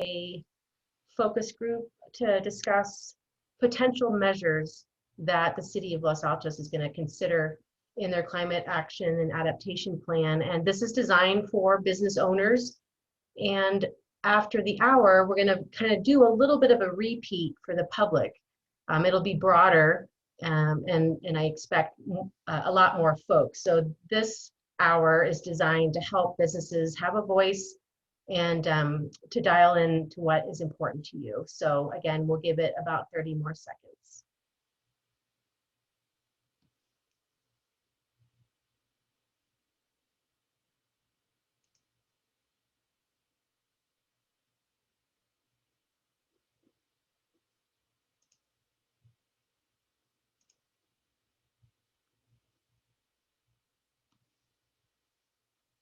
a focus group to discuss potential measures that the city of Los Altos is going to consider in their climate action and adaptation plan. And this is designed for business owners. And after the hour, we're going to kind of do a little bit of a repeat for the public. It'll be broader, and I expect a lot more folks. So this hour is designed to help businesses have a voice and to dial in to what is important to you. So again, we'll give it about 30 more seconds.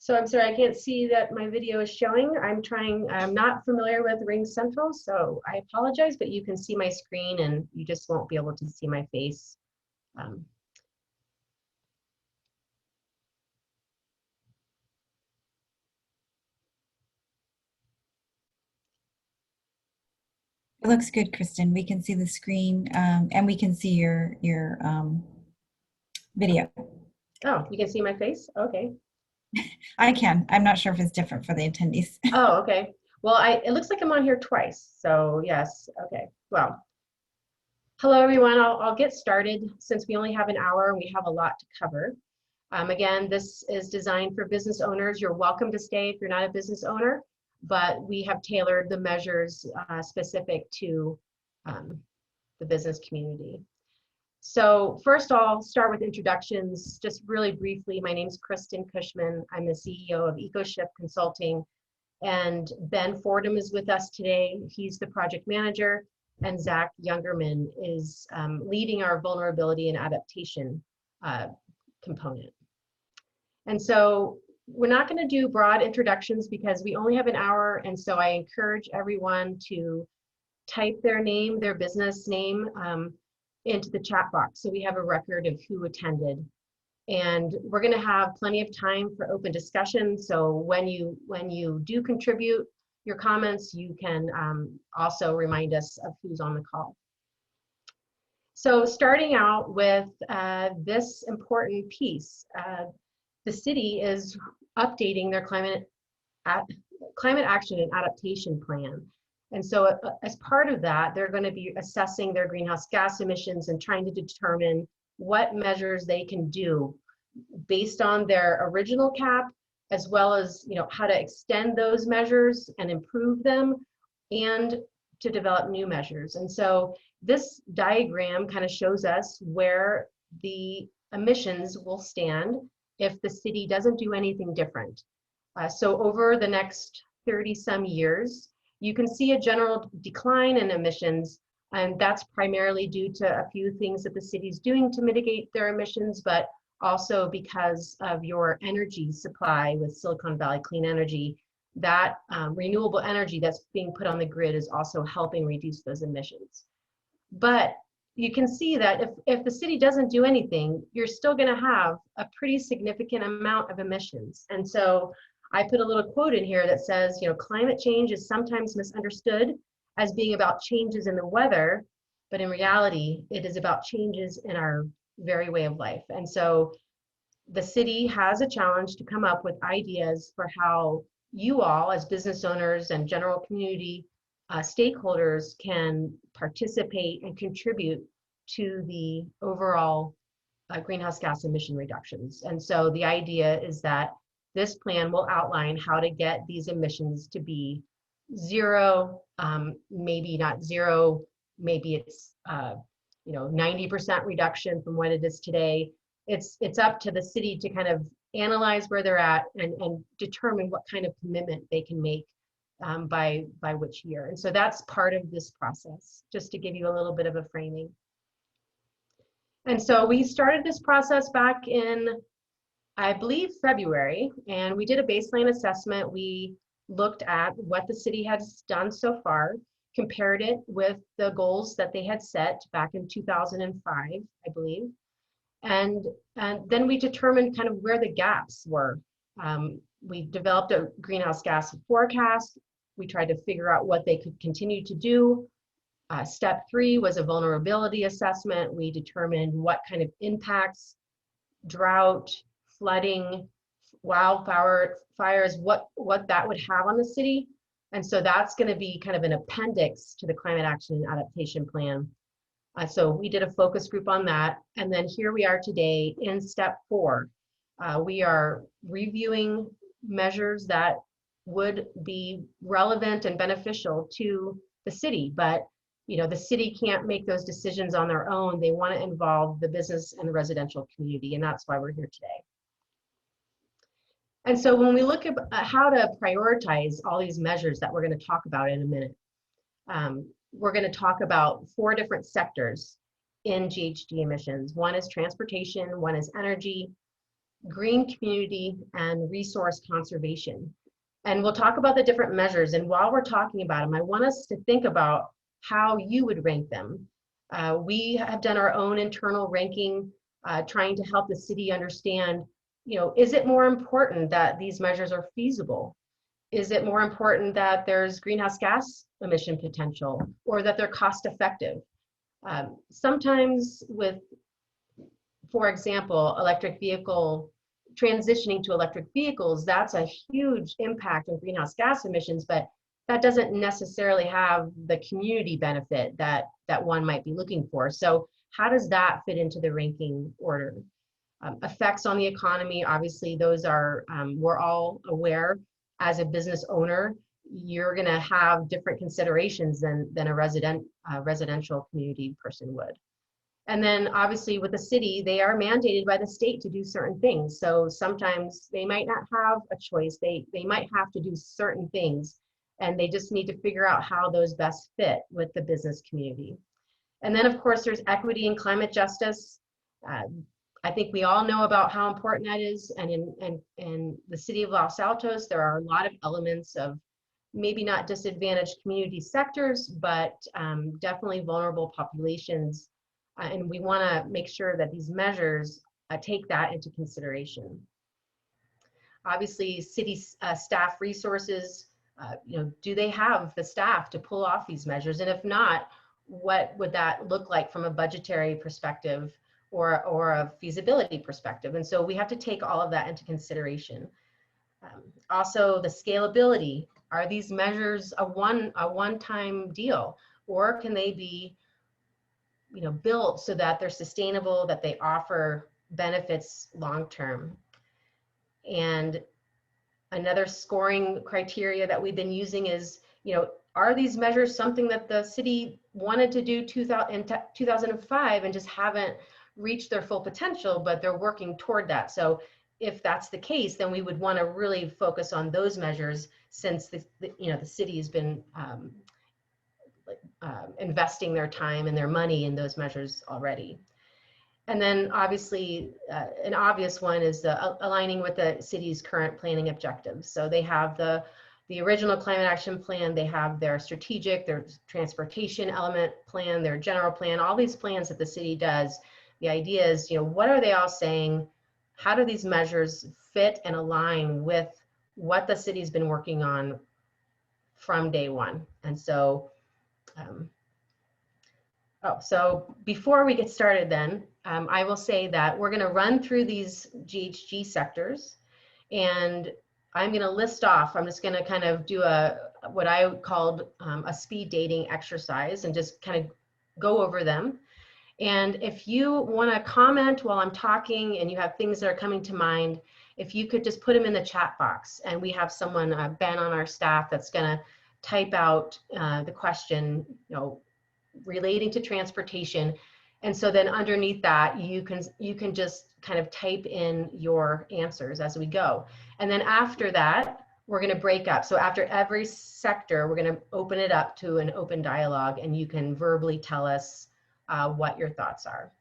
So I'm sorry, I can't see that my video is showing. I'm not familiar with Ring Central, so I apologize, but you can see my screen and you just won't be able to see my face. It looks good, Kristen. We can see the screen and we can see your video. Oh, you can see my face? Okay. I can. I'm not sure if it's different for the attendees. Oh, okay. Well, it looks like I'm on here twice. So yes, okay. Well, hello everyone. I'll get started since we only have an hour and we have a lot to cover. Again, this is designed for business owners. You're welcome to stay if you're not a business owner, but we have tailored the measures specific to the business community. So first I'll start with introductions, just really briefly. My name is Kristen Cushman. I'm the CEO of EcoShift Consulting, and Ben Fordham is with us today. He's the project manager, and Zach Youngerman is leading our vulnerability and adaptation component. And so we're not going to do broad introductions because we only have an hour, and so I encourage everyone to type their name, their business name, into the chat box so we have a record of who attended. And we're going to have plenty of time for open discussion. So when you do contribute your comments, you can also remind us of who's on the call. So starting out with this important piece, the city is updating their climate action and adaptation plan. And so as part of that, they're going to be assessing their greenhouse gas emissions and trying to determine what measures they can do based on their original cap, as well as how to extend those measures and improve them, and to develop new measures. And so this diagram kind of shows us where the emissions will stand if the city doesn't do anything different. So over the next 30 some years, you can see a general decline in emissions, and that's primarily due to a few things that the city's doing to mitigate their emissions, but also because of your energy supply with Silicon Valley Clean Energy. That renewable energy that's being put on the grid is also helping reduce those emissions. But you can see that if the city doesn't do anything, you're still going to have a pretty significant amount of emissions. And so I put a little quote in here that says, climate change is sometimes misunderstood as being about changes in the weather, but in reality, it is about changes in our very way of life. And so the city has a challenge to come up with ideas for how you all as business owners and general community stakeholders can participate and contribute to the overall greenhouse gas emission reductions. And so the idea is that this plan will outline how to get these emissions to be zero, maybe not zero, maybe it's 90% reduction from what it is today. It's up to the city to kind of analyze where they're at and determine what kind of commitment they can make by which year. And so that's part of this process, just to give you a little bit of a framing. And so we started this process back in, I believe, February, and we did a baseline assessment. We looked at what the city has done so far, compared it with the goals that they had set back in 2005, I believe. And then we determined kind of where the gaps were. We developed a greenhouse gas forecast. We tried to figure out what they could continue to do. Step 3 was a vulnerability assessment. We determined what kind of impacts, drought, flooding, fires, what that would have on the city. And so that's going to be kind of an appendix to the climate action and adaptation plan. So we did a focus group on that. And then here we are today in step 4. We are reviewing measures that would be relevant and beneficial to the city, but the city can't make those decisions on their own. They want to involve the business and the residential community, and that's why we're here today. And so when we look at how to prioritize all these measures that we're going to talk about in a minute, we're going to talk about 4 different sectors in GHG emissions. One is transportation, one is energy, green community, and resource conservation. And we'll talk about the different measures. And while we're talking about them, I want us to think about how you would rank them. We have done our own internal ranking, trying to help the city understand, is it more important that these measures are feasible? Is it more important that there's greenhouse gas emission potential, or that they're cost effective? Sometimes with, for example, transitioning to electric vehicles, that's a huge impact on greenhouse gas emissions, but that doesn't necessarily have the community benefit that one might be looking for. So how does that fit into the ranking order? Effects on the economy, obviously those are, we're all aware, as a business owner, you're gonna have different considerations than a residential community person would. And then obviously with the city, they are mandated by the state to do certain things. So sometimes they might not have a choice. They might have to do certain things, and they just need to figure out how those best fit with the business community. And then of course there's equity and climate justice. I think we all know about how important that is. And in the city of Los Altos, there are a lot of elements of maybe not disadvantaged community sectors, but definitely vulnerable populations. And we want to make sure that these measures take that into consideration. Obviously, city staff resources, do they have the staff to pull off these measures? And if not, what would that look like from a budgetary perspective or a feasibility perspective? And so we have to take all of that into consideration. Also, the scalability. Are these measures a one-time deal, or can they be built so that they're sustainable, that they offer benefits long-term? And another scoring criteria that we've been using is, are these measures something that the city wanted to do in 2005 and just haven't reached their full potential, but they're working toward that? So if that's the case, then we would want to really focus on those measures, since the city has been investing their time and their money in those measures already. And then obviously an obvious one is the aligning with the city's current planning objectives. So they have the original climate action plan, they have their strategic, their transportation element plan, their general plan, all these plans that the city does. The idea is, what are they all saying? How do these measures fit and align with what the city's been working on from day one? And so, so before we get started then, I will say that we're gonna run through these GHG sectors, and I'm gonna list off, I'm just gonna kind of do what I called a speed dating exercise, and just kind of go over them. And if you want to comment while I'm talking and you have things that are coming to mind, if you could just put them in the chat box, and we have someone, Ben on our staff, that's going to type out the question, relating to transportation. And so then underneath that, you can just kind of type in your answers as we go. And then after that, we're going to break up. So after every sector, we're going to open it up to an open dialogue, and you can verbally tell us what your thoughts are.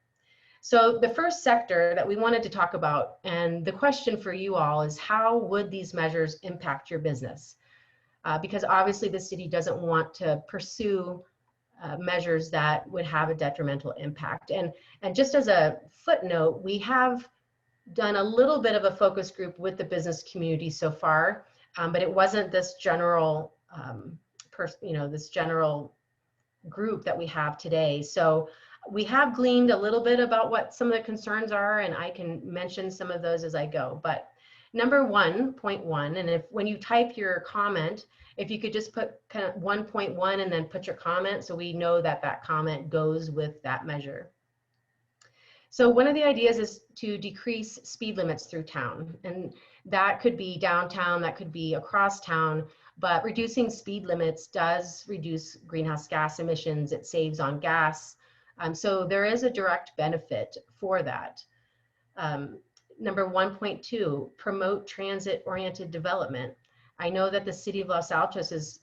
So the first sector that we wanted to talk about, and the question for you all, is how would these measures impact your business? Because obviously the city doesn't want to pursue measures that would have a detrimental impact. And just as a footnote, we have done a little bit of a focus group with the business community so far, but it wasn't this general this general group that we have today. So we have gleaned a little bit about what some of the concerns are, and I can mention some of those as I go. But number 1.1, and if when you type your comment, if you could just put kind of 1.1 and then put your comment so we know that that comment goes with that measure. So one of the ideas is to decrease speed limits through town, and that could be downtown, that could be across town, but reducing speed limits does reduce greenhouse gas emissions. It saves on gas. So there is a direct benefit for that. Number 1.2, promote transit-oriented development. I know that the city of Los Altos is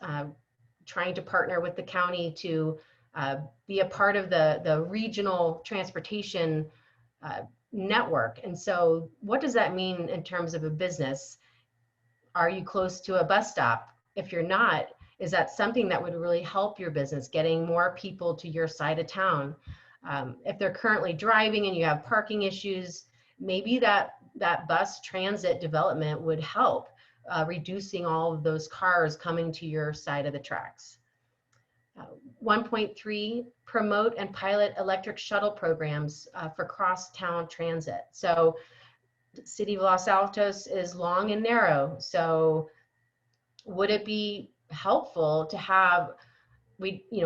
trying to partner with the county to be a part of the regional transportation network. And so what does that mean in terms of a business? Are you close to a bus stop? If you're not, is that something that would really help your business, getting more people to your side of town? If they're currently driving and you have parking issues, maybe that bus transit development would help reducing all of those cars coming to your side of the tracks. 1.3, promote and pilot electric shuttle programs for cross-town transit. So the city of Los Altos is long and narrow. So would it be helpful to have,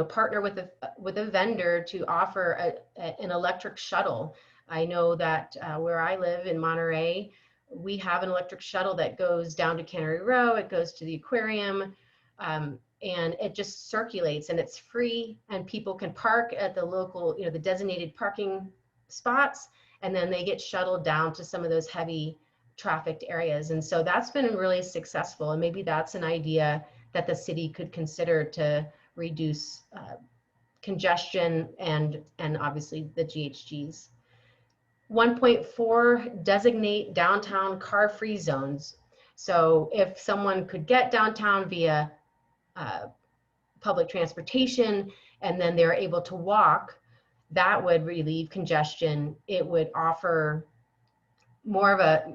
partner with a vendor to offer an electric shuttle? I know that where I live in Monterey, we have an electric shuttle that goes down to Cannery Row, it goes to the aquarium, and it just circulates, and it's free, and people can park at the local, the designated parking spots, and then they get shuttled down to some of those heavy trafficked areas. And so that's been really successful, and maybe that's an idea that the city could consider to reduce congestion and obviously the GHGs. 1.4, designate downtown car-free zones. So if someone could get downtown via public transportation and then they're able to walk, that would relieve congestion. It would offer more of a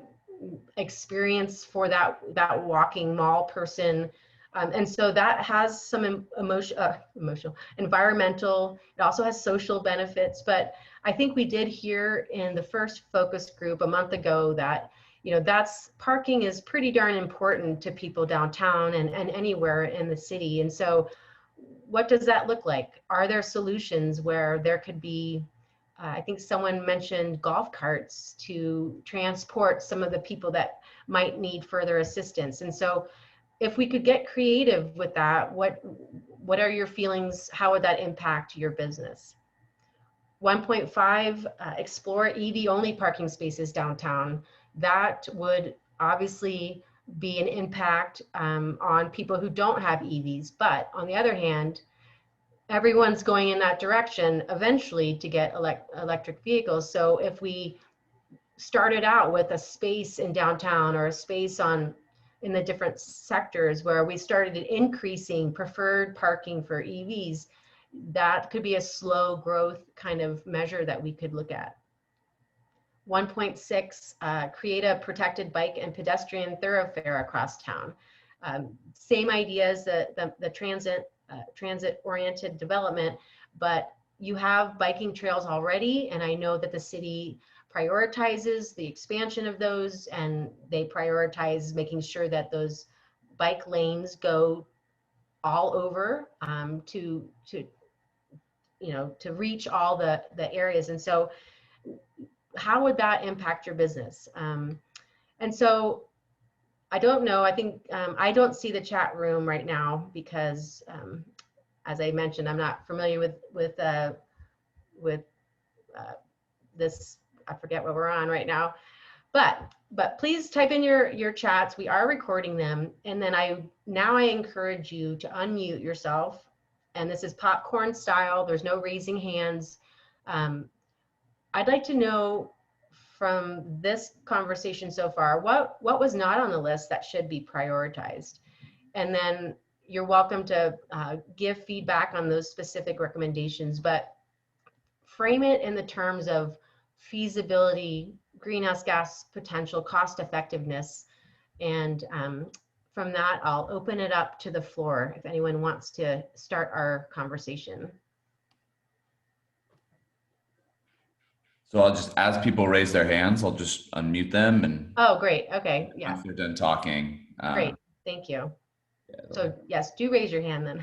experience for that walking mall person. And so that has some emotional, environmental, it also has social benefits. But I think we did hear in the first focus group a month ago that, that's parking is pretty darn important to people downtown and anywhere in the city. And so what does that look like? Are there solutions where there could be, I think someone mentioned golf carts to transport some of the people that might need further assistance. And so if we could get creative with that, what are your feelings? How would that impact your business? 1.5, explore EV only parking spaces downtown. That would obviously be an impact on people who don't have EVs. But on the other hand, everyone's going in that direction eventually to get electric vehicles. So if we started out with a space in downtown or a space in the different sectors where we started increasing preferred parking for EVs, that could be a slow growth kind of measure that we could look at. 1.6, create a protected bike and pedestrian thoroughfare across town. Same idea as the transit-oriented development, but you have biking trails already, and I know that the city prioritizes the expansion of those, and they prioritize making sure that those bike lanes go all over to reach all the areas. And so how would that impact your business? And so I don't know, I think I don't see the chat room right now because as I mentioned, I'm not familiar with this, I forget what we're on right now, but please type in your chats. We are recording them. And then I encourage you to unmute yourself. And this is popcorn style. There's no raising hands. I'd like to know from this conversation so far, what was not on the list that should be prioritized? And then you're welcome to give feedback on those specific recommendations, but frame it in the terms of feasibility, greenhouse gas potential, cost effectiveness, and from that, I'll open it up to the floor if anyone wants to start our conversation. So I'll just, as people raise their hands, I'll just unmute them, and Oh, great. Okay. Yeah. once they're done talking. Great. Thank you. Yeah, So yes, do raise your hand then.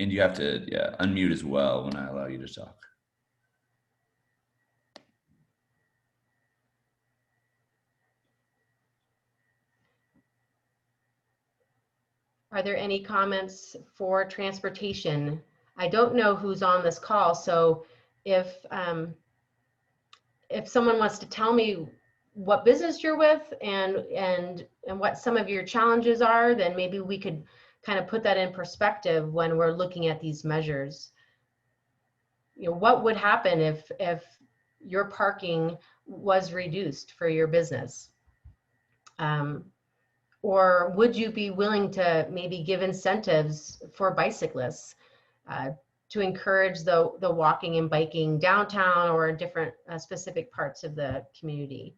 and you have to, unmute as well when I allow you to talk. Are there any comments for transportation? I don't know who's on this call, so if someone wants to tell me what business you're with and what some of your challenges are, then maybe we could kind of put that in perspective when we're looking at these measures. You know, what would happen if your parking was reduced for your business? Or would you be willing to maybe give incentives for bicyclists to encourage the walking and biking downtown or in different specific parts of the community?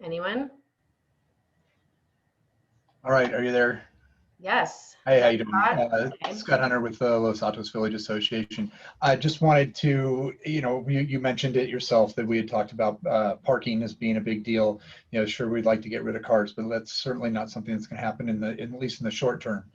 Anyone? All right, are you there? Yes. Hey, how you doing? Scott? Okay. Scott Hunter with the Los Altos Village Association. I just wanted to, you mentioned it yourself that we had talked about parking as being a big deal. Sure, we'd like to get rid of cars, but that's certainly not something that's going to happen at least in the short term.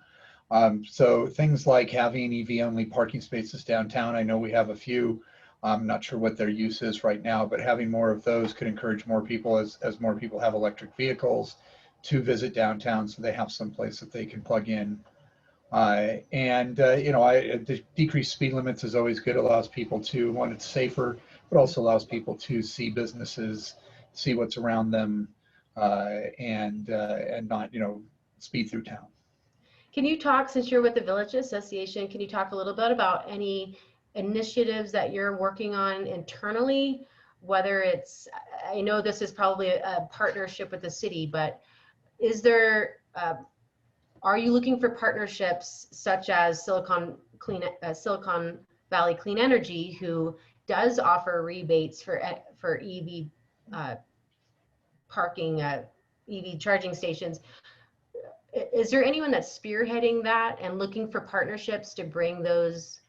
So things like having EV-only parking spaces downtown. I know we have a few. I'm not sure what their use is right now, but having more of those could encourage more people as more people have electric vehicles to visit downtown, so they have some place that they can plug in. The decreased speed limits is always good. Allows people to, one, it's safer, but also allows people to see businesses, see what's around them, and not, speed through town. Can you talk, since you're with the Village Association, can you talk a little bit about any initiatives that you're working on internally? Whether it's, I know this is probably a partnership with the city, but is there, are you looking for partnerships such as Silicon Valley Clean Energy, who does offer rebates for EV parking, EV charging stations? Is there anyone that's spearheading that and looking for partnerships to bring those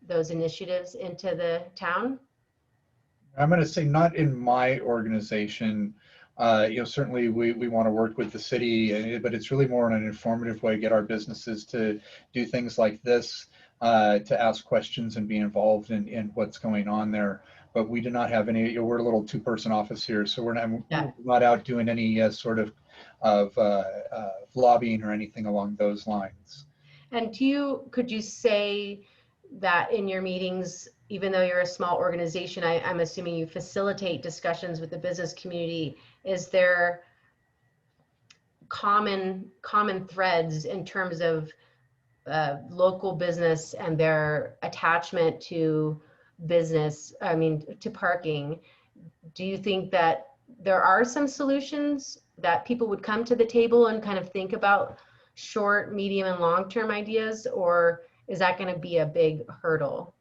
initiatives into the town? I'm going to say not in my organization. Certainly we want to work with the city, but it's really more in an informative way, get our businesses to do things like this, to ask questions and be involved in what's going on there. But we do not have any, we're a little two-person office here, so we're not out doing any sort of lobbying or anything along those lines. And could you say that in your meetings, even though you're a small organization, I'm assuming you facilitate discussions with the business community? Is there common threads in terms of local business and their attachment to business, to parking? Do you think that there are some solutions that people would come to the table and kind of think about short, medium, and long-term ideas, or is that going to be a big hurdle?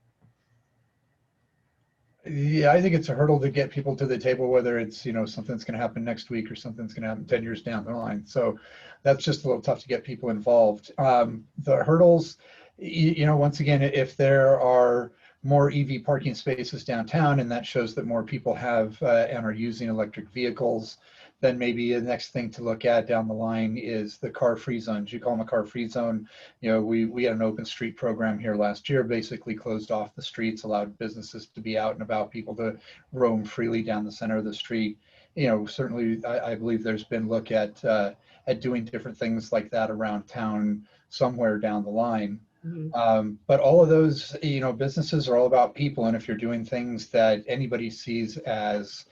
Yeah, I think it's a hurdle to get people to the table, whether it's, something that's going to happen next week or something that's going to happen 10 years down the line. So that's just a little tough to get people involved. The hurdles, once again, if there are more EV parking spaces downtown and that shows that more people have and are using electric vehicles, then maybe the next thing to look at down the line is the car-free zones. You call them a car-free zone. We had an open street program here last year, basically closed off the streets, allowed businesses to be out and about, people to roam freely down the center of the street. Certainly I believe there's been look at doing different things like that around town somewhere down the line. Mm-hmm. But all of those, businesses are all about people. And if you're doing things that anybody sees as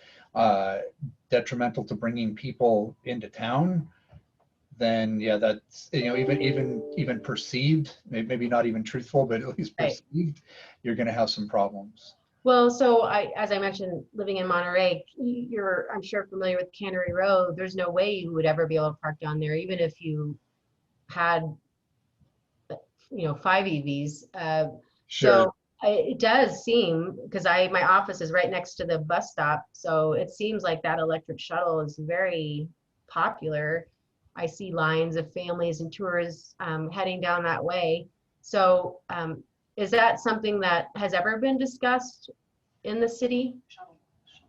detrimental to bringing people into town, then yeah, that's, even perceived, maybe not even truthful, but at least perceived, you're going to have some problems. Well, so as I mentioned, living in Monterey, I'm sure familiar with Cannery Road. There's no way you would ever be able to park down there, even if you had 5 EVs. Sure. So It does seem, because my office is right next to the bus stop, so it seems like that electric shuttle is very popular. I see lines of families and tourists heading down that way. So is that something that has ever been discussed in the city?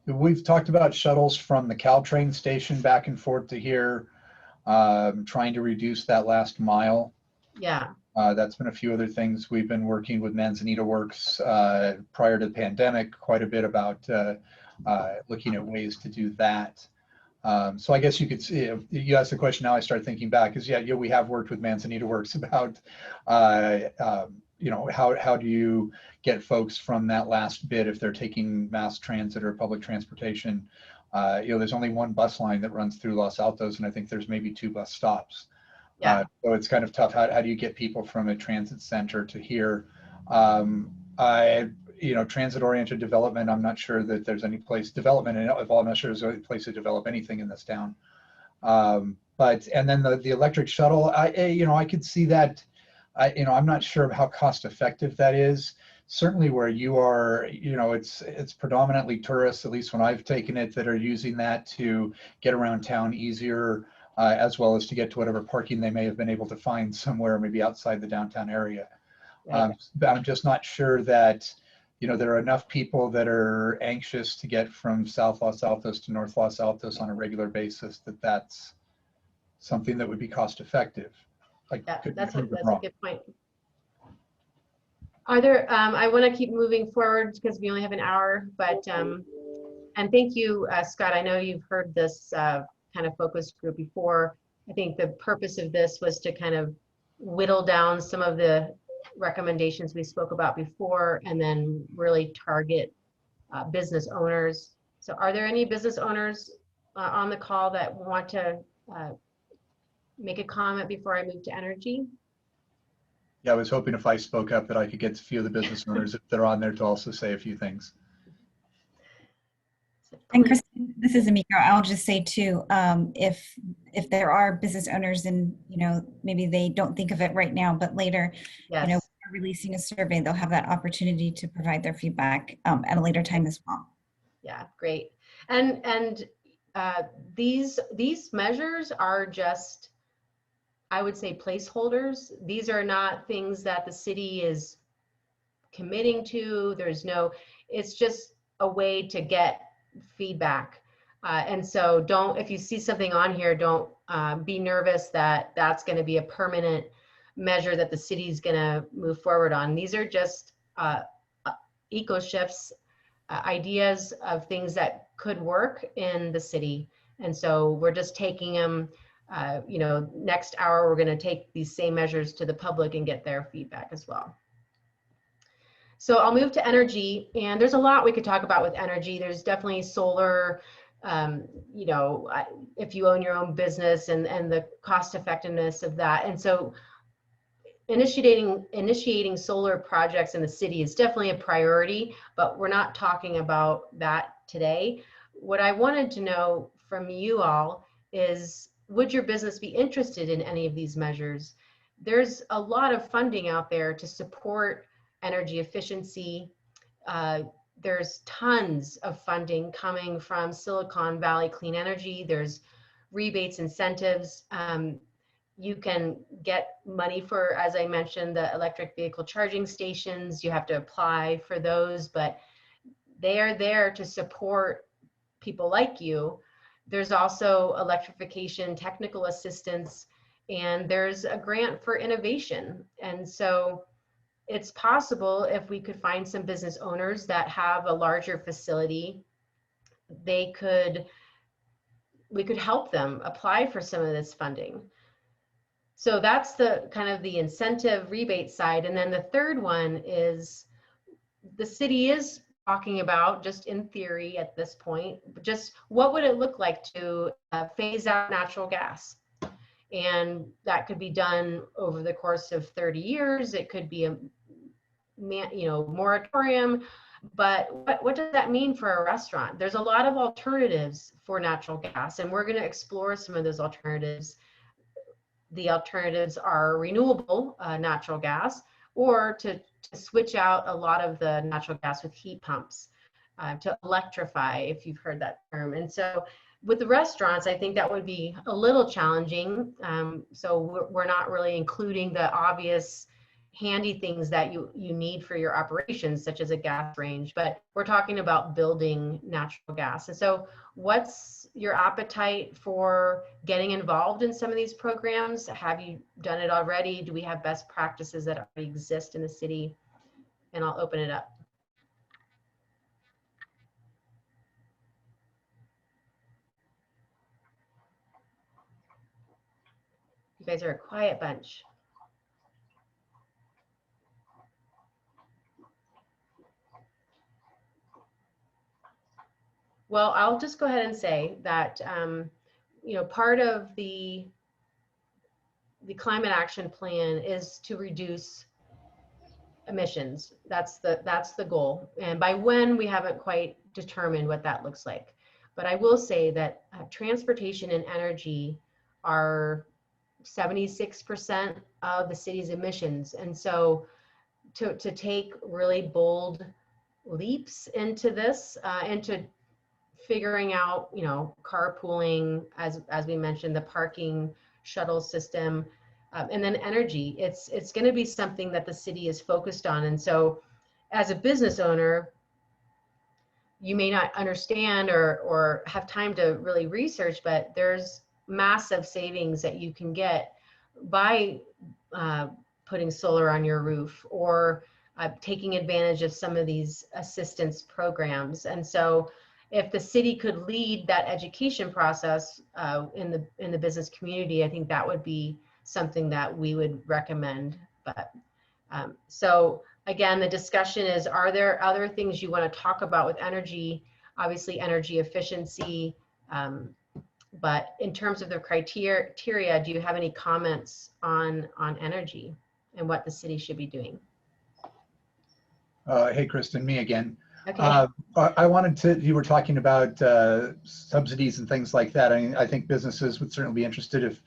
We've talked about shuttles from the Caltrain station back and forth to here, trying to reduce that last mile. Yeah, That's been a few other things. We've been working with Manzanita Works prior to the pandemic quite a bit about looking at ways to do that. So I guess you could see, if you asked the question, now I start thinking back, is yeah, we have worked with Manzanita Works about, how do you get folks from that last bit if they're taking mass transit or public transportation. There's only one bus line that runs through Los Altos, and I think there's maybe 2 bus stops. yeah, So it's kind of tough. How do you get people from a transit center to here? Transit-oriented development, I'm not sure that there's any place, development, and I'm not sure there's any place to develop anything in this town. And then the electric shuttle, I could see that. I'm not sure how cost effective that is. Certainly where you are, it's predominantly tourists, at least when I've taken it, that are using that to get around town easier, as well as to get to whatever parking they may have been able to find somewhere, maybe outside the downtown area. right. But I'm just not sure that, there are enough people that are anxious to get from South Los Altos to North Los Altos on a regular basis that that's something that would be cost effective. Yeah, that's a Could be wrong. good point. Are there, I want to keep moving forward because we only have an hour, but, and thank you, Scott. I know you've heard this kind of focus group before. I think the purpose of this was to kind of whittle down some of the recommendations we spoke about before and then really target business owners. So are there any business owners on the call that want to make a comment before I move to energy? Yeah, I was hoping if I spoke up that I could get a few of the business owners, if they're on there, to also say a few things. And Kristen, this is Amika. I'll just say too, if there are business owners and, maybe they don't think of it right now, but later, Yes. we're releasing a survey, they'll have that opportunity to provide their feedback at a later time as well. Yeah, great. And these measures are just, I would say, placeholders. These are not things that the city is committing to. It's just a way to get feedback. And so if you see something on here, don't be nervous that that's going to be a permanent measure that the city is going to move forward on. These are just eco shifts, ideas of things that could work in the city. And so we're just taking them, next hour, we're going to take these same measures to the public and get their feedback as well. So I'll move to energy, and there's a lot we could talk about with energy. There's definitely solar, if you own your own business and the cost effectiveness of that. And so initiating solar projects in the city is definitely a priority, but we're not talking about that today. What I wanted to know from you all is, would your business be interested in any of these measures? There's a lot of funding out there to support energy efficiency. There's tons of funding coming from Silicon Valley Clean Energy. There's rebates, incentives. You can get money for, as I mentioned, the electric vehicle charging stations. You have to apply for those, but they are there to support people like you. There's also electrification technical assistance, and there's a grant for innovation. And so it's possible, if we could find some business owners that have a larger facility, we could help them apply for some of this funding. So that's the kind of the incentive rebate side. And then the third one is, the city is talking about, just in theory at this point, just what would it look like to phase out natural gas? And that could be done over the course of 30 years. It could be a moratorium. But what does that mean for a restaurant? There's a lot of alternatives for natural gas, and we're going to explore some of those alternatives. The alternatives are renewable natural gas, or to to switch out a lot of the natural gas with heat pumps, to electrify, if you've heard that term. And so with the restaurants, I think that would be a little challenging. So we're not really including the obvious handy things that you need for your operations, such as a gas range, but we're talking about building natural gas. And so what's your appetite for getting involved in some of these programs? Have you done it already? Do we have best practices that already exist in the city? And I'll open it up. You guys are a quiet bunch. Well, I'll just go ahead and say that, you know, part of the climate action plan is to reduce emissions. That's the goal. And by when, we haven't quite determined what that looks like. But I will say that transportation and energy are 76% of the city's emissions. And so to take really bold leaps into this, into figuring out, you know, carpooling, as we mentioned, the parking shuttle system, and then energy, it's going to be something that the city is focused on. And so as a business owner, you may not understand or have time to really research, but there's massive savings that you can get by putting solar on your roof, or taking advantage of some of these assistance programs. And so if the city could lead that education process in the business community, I think that would be something that we would recommend. But so again, the discussion is, are there other things you want to talk about with energy? Obviously energy efficiency, but in terms of the criteria, do you have any comments on energy and what the city should be doing? Hey, Kristen, me again. Okay. I wanted to, you were talking about subsidies and things like that. I think businesses would certainly be interested if,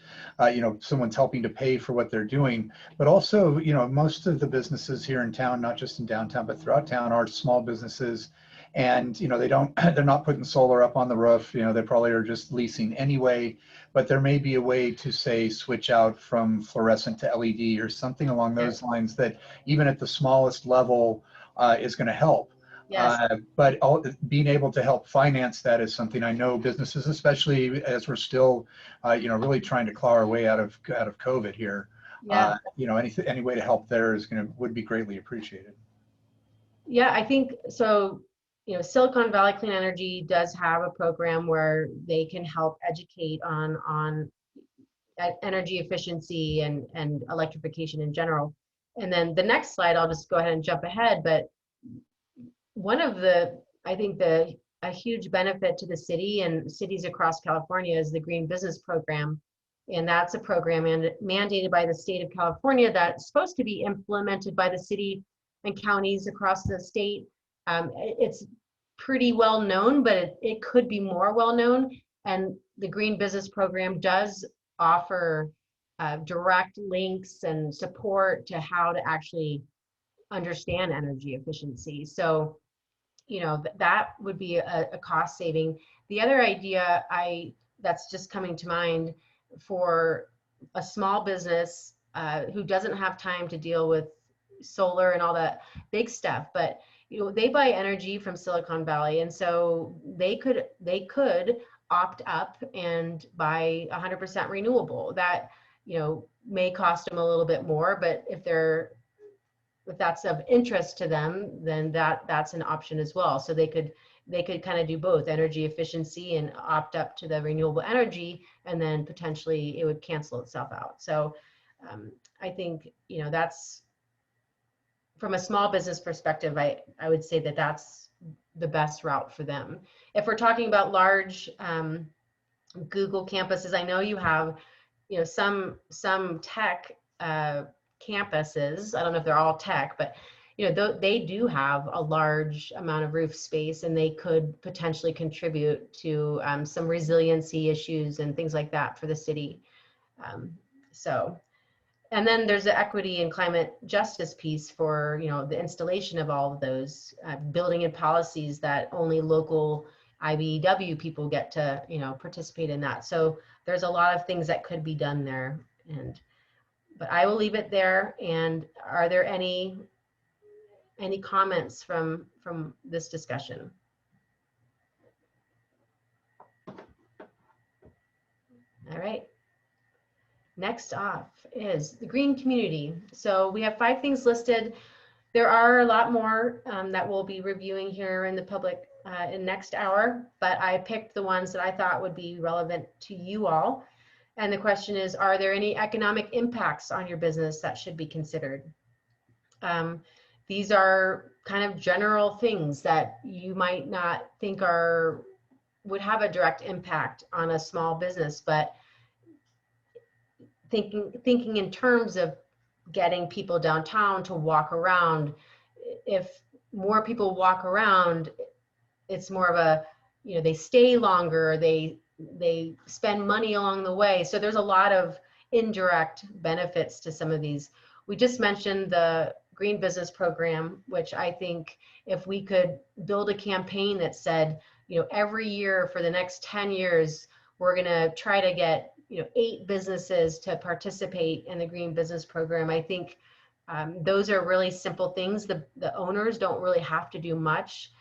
you know, someone's helping to pay for what they're doing. But also, you know, most of the businesses here in town, not just in downtown, but throughout town, are small businesses. And, you know, they're not putting solar up on the roof. You know, they probably are just leasing anyway. But there may be a way to, say, switch out from fluorescent to LED or something along those lines that even at the smallest level is going to help. Yes. But being able to help finance that is something I know businesses, especially as we're still, you know, really trying to claw our way out of COVID here. Yeah. You know, any way to help there would be greatly appreciated. Yeah, I think so. You know, Silicon Valley Clean Energy does have a program where they can help educate on energy efficiency and electrification in general. And then the next slide, I'll just go ahead and jump ahead, but one of I think a huge benefit to the city and cities across California is the Green Business Program. And that's a program mandated by the state of California that's supposed to be implemented by the city and counties across the state. It's pretty well known, but it could be more well known. And the Green Business Program does offer direct links and support to how to actually understand energy efficiency. So, you know, that would be a cost saving. The other idea that's just coming to mind for a small business who doesn't have time to deal with solar and all that big stuff, but you know, they buy energy from Silicon Valley, and so they could opt up and buy 100% renewable. That, you know, may cost them a little bit more, but if that's of interest to them, then that's an option as well. So they could kind of do both energy efficiency and opt up to the renewable energy, and then potentially it would cancel itself out. So I think, you know, that's, from a small business perspective, I would say that that's the best route for them. If we're talking about large Google campuses, I know you have, you know, some tech campuses. I don't know if they're all tech, but you know, they do have a large amount of roof space, and they could potentially contribute to some resiliency issues and things like that for the city. So, And then there's the equity and climate justice piece for, you know, the installation of all of those, building in policies that only local IBEW people get to, you know, participate in that. So there's a lot of things that could be done there. But I will leave it there. And are there any comments from this discussion? All right. Next off is the green community. So we have 5 things listed. There are a lot more that we'll be reviewing here in the public in next hour, but I picked the ones that I thought would be relevant to you all. And the question is, are there any economic impacts on your business that should be considered? These are kind of general things that you might not think would have a direct impact on a small business, but thinking in terms of getting people downtown to walk around. If more people walk around, it's more of a, you know, they stay longer, they spend money along the way. So there's a lot of indirect benefits to some of these. We just mentioned the Green Business Program, which I think if we could build a campaign that said, you know, every year for the next 10 years, we're going to try to get, you know, 8 businesses to participate in the Green Business Program. I think those are really simple things. The owners don't really have to do much.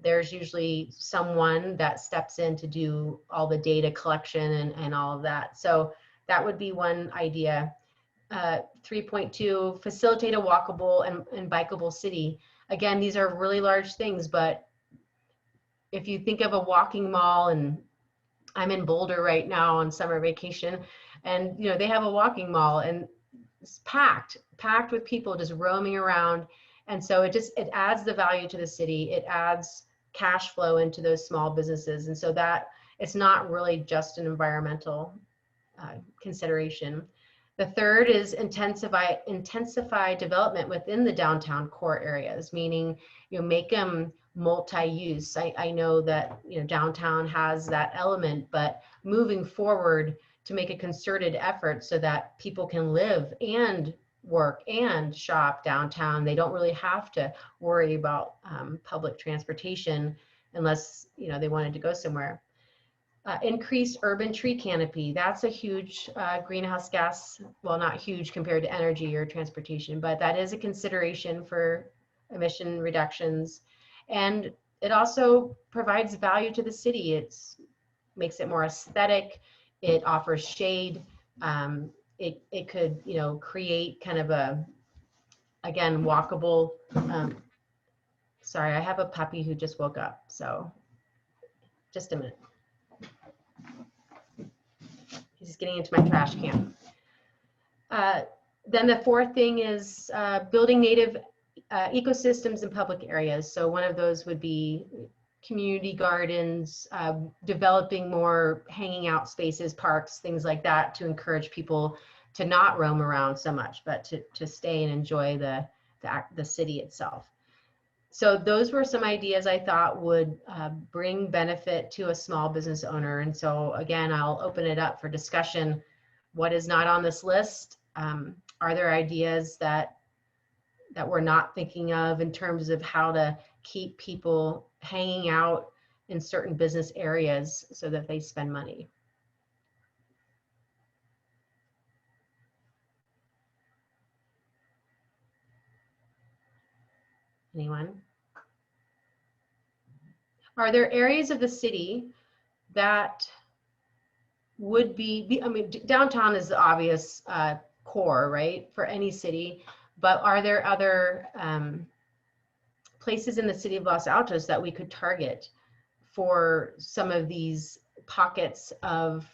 There's usually someone that steps in to do all the data collection and all of that. So that would be one idea. 3.2, facilitate a walkable and bikeable city. Again, these are really large things, but if you think of a walking mall, and I'm in Boulder right now on summer vacation, and you know, they have a walking mall and it's packed with people just roaming around. And so it adds the value to the city. It adds cash flow into those small businesses. And so that it's not really just an environmental consideration. The third is intensify development within the downtown core areas, meaning, you know, make them multi-use. I know that, you know, downtown has that element, but moving forward to make a concerted effort so that people can live and work and shop downtown. They don't really have to worry about public transportation unless, you know, they wanted to go somewhere. Increased urban tree canopy. That's a huge greenhouse gas, well, not huge compared to energy or transportation, but that is a consideration for emission reductions. And it also provides value to the city. It makes it more aesthetic. It offers shade. It could, you know, create kind of a, again, walkable. Sorry, I have a puppy who just woke up, so just a minute. He's getting into my trash can. Then the fourth thing is building native ecosystems in public areas. So one of those would be community gardens, developing more hanging out spaces, parks, things like that, to encourage people to not roam around so much, but to stay and enjoy the city itself. So those were some ideas I thought would bring benefit to a small business owner. And so again, I'll open it up for discussion. What is not on this list? Are there ideas that we're not thinking of in terms of how to keep people hanging out in certain business areas so that they spend money? Anyone? Are there areas of the city that would be, I mean, downtown is the obvious core, right, for any city, but are there other places in the city of Los Altos that we could target for some of these pockets of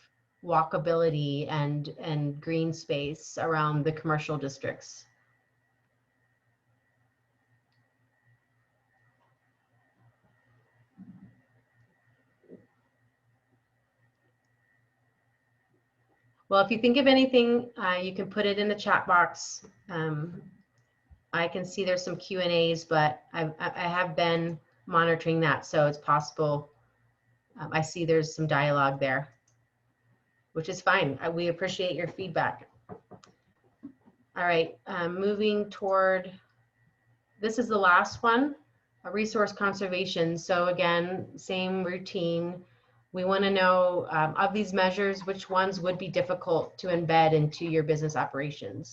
walkability and green space around the commercial districts? Well, if you think of anything, you can put it in the chat box. I can see there's some Q&As, but I have been monitoring that, so it's possible. I see there's some dialogue there, which is fine. We appreciate your feedback. All right, moving toward, this is the last one, resource conservation. So again, same routine. We want to know of these measures, which ones would be difficult to embed into your business operations.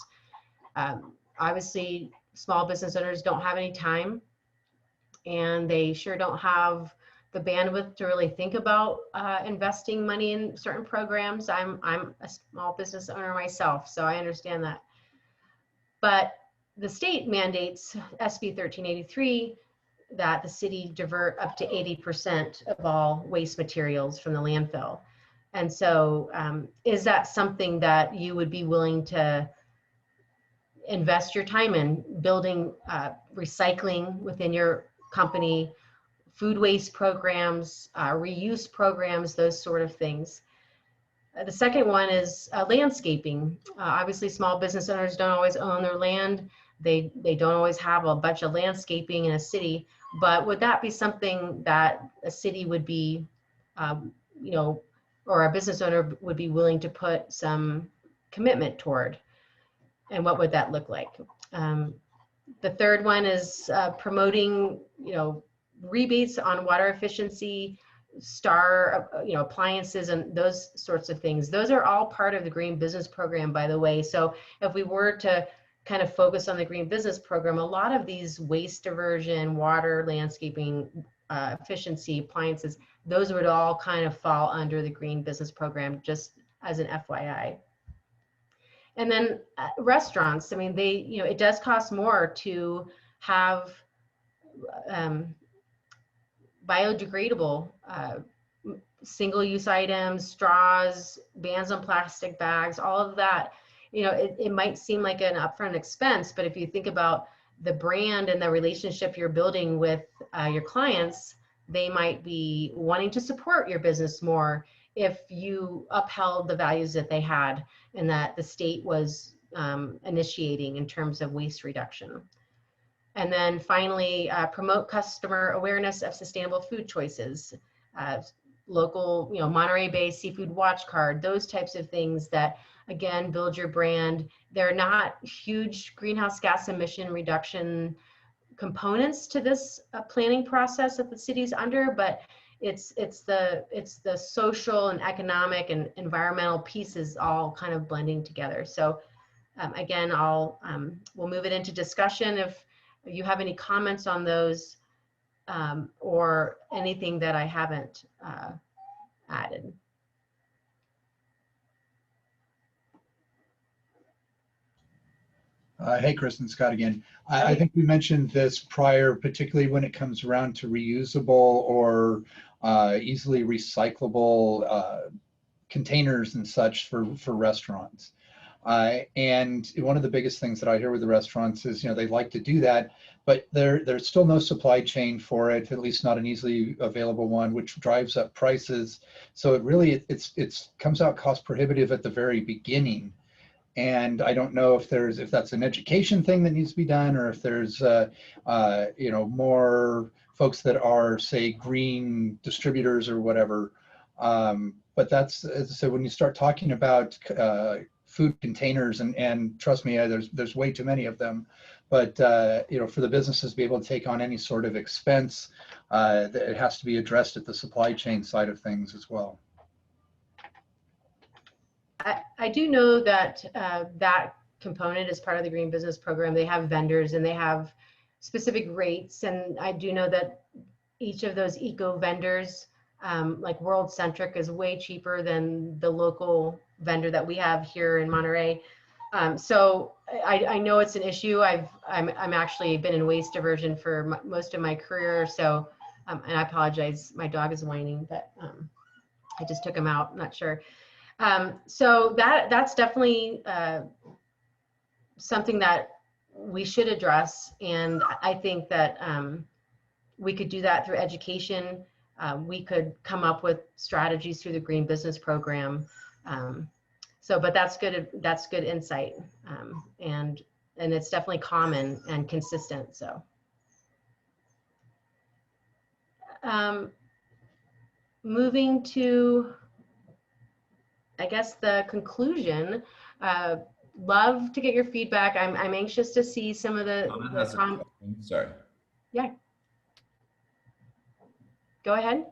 Obviously, small business owners don't have any time, and they sure don't have the bandwidth to really think about investing money in certain programs. I'm a small business owner myself, so I understand that. But the state mandates, SB 1383, that the city divert up to 80% of all waste materials from the landfill. And so is that something that you would be willing to invest your time in, building recycling within your company, food waste programs, reuse programs, those sort of things? The second one is landscaping. Obviously, small business owners don't always own their land. They don't always have a bunch of landscaping in a city, but would that be something that a city would be, you know, or a business owner would be willing to put some commitment toward? And what would that look like? The third one is promoting, you know, rebates on water efficiency, appliances, and those sorts of things. Those are all part of the Green Business Program, by the way. So if we were to kind of focus on the Green Business Program, a lot of these waste diversion, water, landscaping, efficiency, appliances, those would all kind of fall under the Green Business Program, just as an FYI. And then restaurants, I mean, it does cost more to have biodegradable single-use items, straws, bans on plastic bags, all of that. You know, it might seem like an upfront expense, but if you think about the brand and the relationship you're building with your clients, they might be wanting to support your business more if you upheld the values that they had and that the state was initiating in terms of waste reduction. And then finally, promote customer awareness of sustainable food choices. Local, you know, Monterey-based seafood watch card, those types of things that, again, build your brand. They're not huge greenhouse gas emission reduction components to this planning process that the city's under, but it's the social and economic and environmental pieces all kind of blending together. So again, we'll move it into discussion if you have any comments on those or anything that I haven't added. Hey, Kristen, Scott again. I think we mentioned this prior, particularly when it comes around to reusable or easily recyclable containers and such for restaurants. And one of the biggest things that I hear with the restaurants is, you know, they like to do that, but there's still no supply chain for it, at least not an easily available one, which drives up prices. So it really, it's comes out cost prohibitive at the very beginning. And I don't know if that's an education thing that needs to be done, or if there's you know, more folks that are, say, green distributors or whatever. But that's, as I said, when you start talking about food containers, and trust me, there's way too many of them. But you know, for the businesses to be able to take on any sort of expense, it has to be addressed at the supply chain side of things as well. I do know that that component is part of the Green Business Program. They have vendors and they have specific rates. And I do know that each of those eco vendors, like World Centric, is way cheaper than the local vendor that we have here in Monterey. So I know it's an issue. I'm actually been in waste diversion for most of my career. So, and I apologize, my dog is whining, but I just took him out, not sure. So that's definitely something that we should address. And I think that we could do that through education. We could come up with strategies through the Green Business Program. But that's good insight. And it's definitely common and consistent, so. Moving to, I guess, the conclusion, love to get your feedback. I'm anxious to see some of Donna has a question. Sorry. Yeah. Go ahead.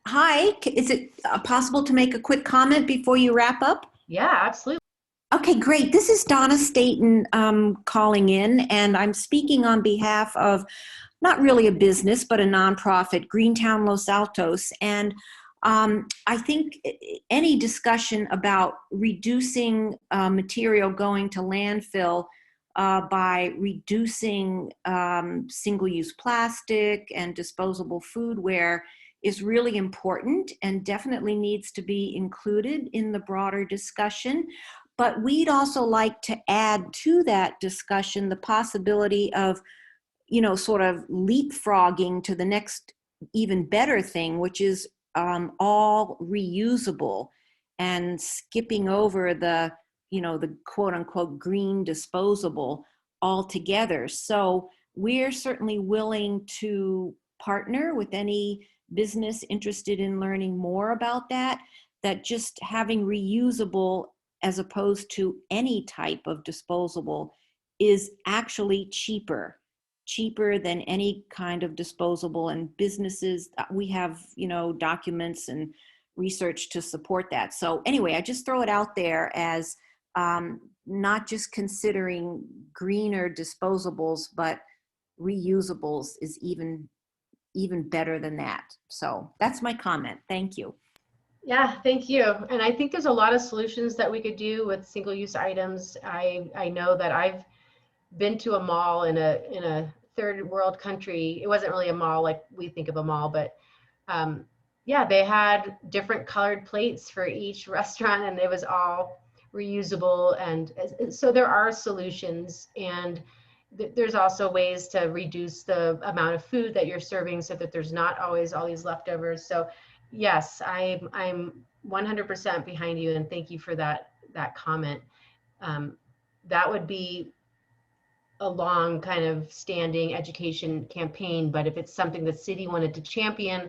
Hi, is it possible to make a quick comment before you wrap up? Yeah, absolutely. Okay, great. This is Donna Staten calling in, and I'm speaking on behalf of not really a business, but a nonprofit, Greentown Los Altos. And I think any discussion about reducing material going to landfill by reducing single-use plastic and disposable foodware is really important and definitely needs to be included in the broader discussion. But we'd also like to add to that discussion the possibility of, you know, sort of leapfrogging to the next even better thing, which is all reusable, and skipping over the, you know, the quote unquote green disposable altogether. So we're certainly willing to partner with any business interested in learning more about that, that just having reusable as opposed to any type of disposable is actually cheaper than any kind of disposable. And businesses, we have, you know, documents and research to support that. So anyway, I just throw it out there as not just considering greener disposables, but reusables is even better than that. So that's my comment. Thank you. Yeah, thank you. And I think there's a lot of solutions that we could do with single-use items. I know that I've been to a mall in a third world country. It wasn't really a mall like we think of a mall, but yeah, they had different colored plates for each restaurant, and it was all reusable. And so there are solutions, and there's also ways to reduce the amount of food that you're serving so that there's not always all these leftovers. So yes, I'm 100% behind you, and thank you for that comment. That would be a long kind of standing education campaign, but if it's something the city wanted to champion,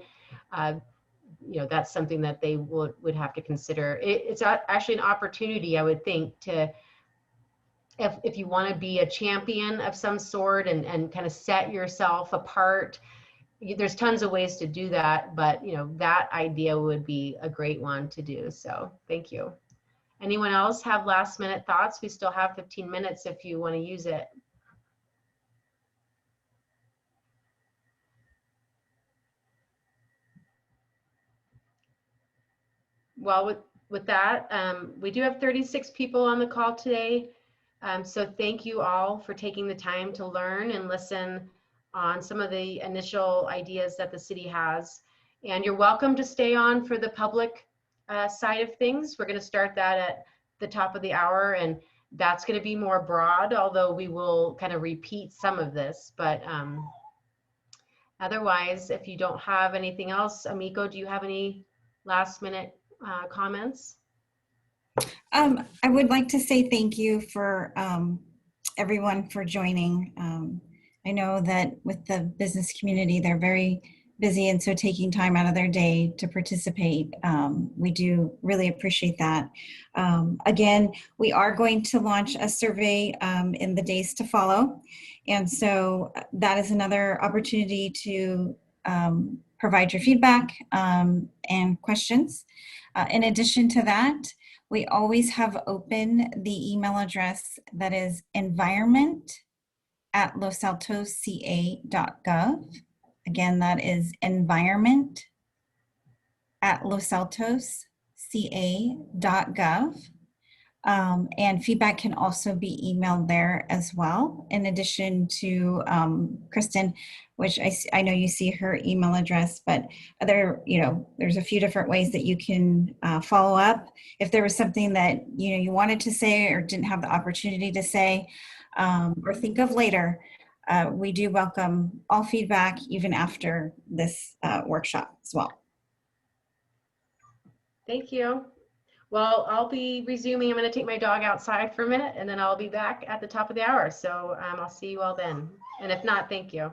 you know, that's something that they would have to consider. It's actually an opportunity, I would think, to, if you want to be a champion of some sort and kind of set yourself apart, there's tons of ways to do that, but you know, that idea would be a great one to do. So thank you. Anyone else have last minute thoughts? We still have 15 minutes if you want to use it. Well, with that, we do have 36 people on the call today. So thank you all for taking the time to learn and listen on some of the initial ideas that the city has. And you're welcome to stay on for the public side of things. We're going to start that at the top of the hour, and that's going to be more broad, although we will kind of repeat some of this. But otherwise, if you don't have anything else, Amico, do you have any last minute comments? I would like to say thank you for everyone for joining. I know that with the business community, they're very busy, and so taking time out of their day to participate, we do really appreciate that. Again, we are going to launch a survey in the days to follow, and so that is another opportunity to provide your feedback and questions. In addition to that, we always have open the email address that is environment@losaltosca.gov. Again, that is environment@losaltosca.gov. And feedback can also be emailed there as well. In addition to Kristen, which I know you see her email address, but there's a few different ways that you can follow up. If there was something that you wanted to say or didn't have the opportunity to say or think of later, we do welcome all feedback even after this workshop as well. Thank you. Well, I'll be resuming. I'm going to take my dog outside for a minute, and then I'll be back at the top of the hour. So I'll see you all then. And if not, thank you.